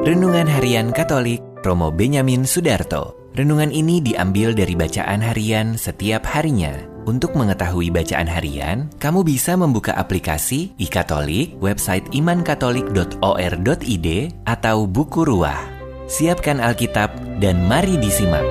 Renungan Harian Katolik Romo Benyamin Sudarto. Renungan ini diambil dari bacaan harian setiap harinya. Untuk mengetahui bacaan harian, kamu bisa membuka aplikasi iKatolik, website imankatolik.or.id, atau Buku Ruah. Siapkan Alkitab dan mari disimak.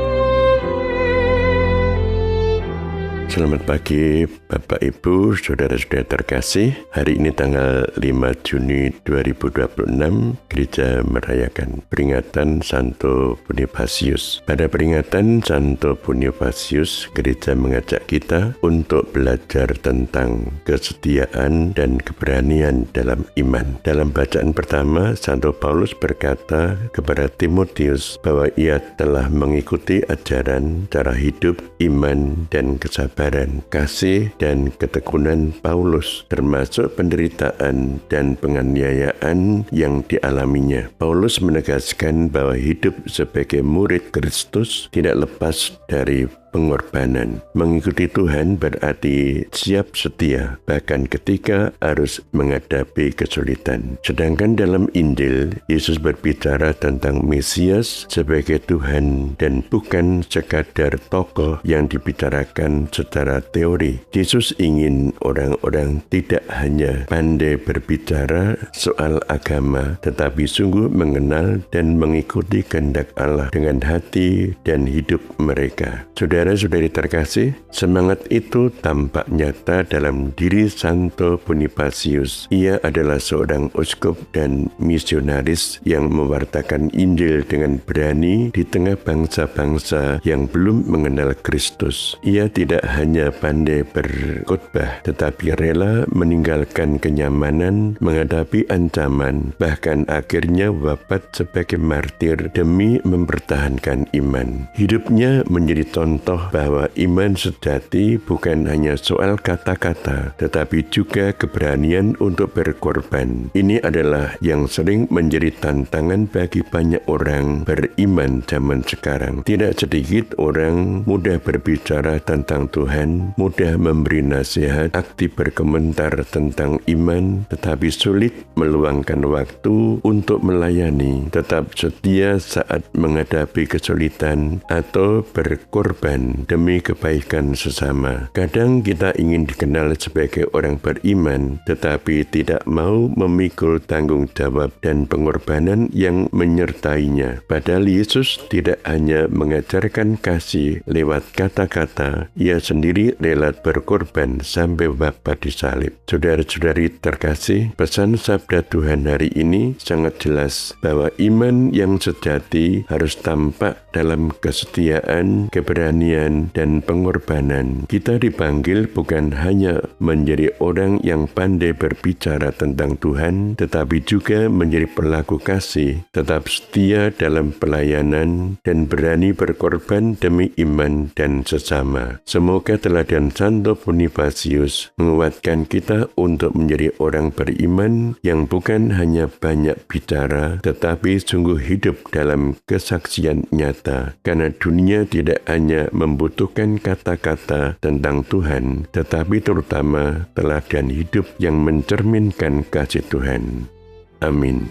Selamat pagi Bapak Ibu, Saudara-saudara terkasih. Hari ini tanggal 5 Juni 2026, Gereja merayakan peringatan Santo Bonifacius. Pada peringatan Santo Bonifacius, Gereja mengajak kita untuk belajar tentang kesetiaan dan keberanian dalam iman. Dalam bacaan pertama, Santo Paulus berkata kepada Timotius bahwa ia telah mengikuti ajaran, cara hidup, iman, dan kesabaran, kasih dan ketekunan Paulus, termasuk penderitaan dan penganiayaan yang dialaminya. Paulus menegaskan bahwa hidup sebagai murid Kristus tidak lepas dari pengorbanan. Mengikuti Tuhan berarti siap setia, bahkan ketika harus menghadapi kesulitan. Sedangkan dalam Injil, Yesus berbicara tentang Mesias sebagai Tuhan dan bukan sekadar tokoh yang dibicarakan secara teori. Yesus ingin orang-orang tidak hanya pandai berbicara soal agama, tetapi sungguh mengenal dan mengikuti kehendak Allah dengan hati dan hidup mereka. Saudara-saudari terkasih, semangat itu tampak nyata dalam diri Santo Bonifacius. Ia adalah seorang uskup dan misionaris yang mewartakan Injil dengan berani di tengah bangsa-bangsa yang belum mengenal Kristus. Ia tidak hanya pandai berkhotbah, tetapi rela meninggalkan kenyamanan, menghadapi ancaman, bahkan akhirnya wafat sebagai martir demi mempertahankan iman. Hidupnya menjadi contoh bahwa iman sejati bukan hanya soal kata-kata, tetapi juga keberanian untuk berkorban. Ini adalah yang sering menjadi tantangan bagi banyak orang beriman zaman sekarang. Tidak sedikit orang mudah berbicara tentang Tuhan, mudah memberi nasihat, aktif berkomentar tentang iman, tetapi sulit meluangkan waktu untuk melayani, tetap setia saat menghadapi kesulitan atau berkorban demi kebaikan sesama. Kadang kita ingin dikenal sebagai orang beriman, tetapi tidak mau memikul tanggung jawab dan pengorbanan yang menyertainya. Padahal Yesus tidak hanya mengajarkan kasih lewat kata-kata, ia sendiri rela berkorban sampai wafat disalib. Saudara-saudari terkasih, pesan sabda Tuhan hari ini sangat jelas bahwa iman yang sejati harus tampak dalam kesetiaan, keberanian, dan pengorbanan. Kita dipanggil bukan hanya menjadi orang yang pandai berbicara tentang Tuhan, tetapi juga menjadi pelaku kasih, tetap setia dalam pelayanan, dan berani berkorban demi iman dan sesama. Semoga teladan Santo Bonifacius menguatkan kita untuk menjadi orang beriman yang bukan hanya banyak bicara, tetapi sungguh hidup dalam kesaksian nyata. Karena dunia tidak hanya membutuhkan kata-kata tentang Tuhan, tetapi terutama teladan hidup yang mencerminkan kasih Tuhan. Amin.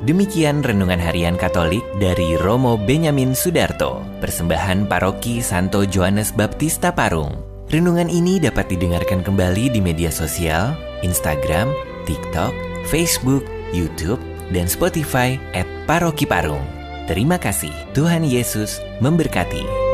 Demikian Renungan Harian Katolik dari Romo Benyamin Sudarto, persembahan Paroki Santo Johannes Baptista Parung. Renungan ini dapat didengarkan kembali di media sosial, Instagram, TikTok, Facebook, YouTube, dan Spotify @Paroki Parung. Terima kasih. Tuhan Yesus memberkati.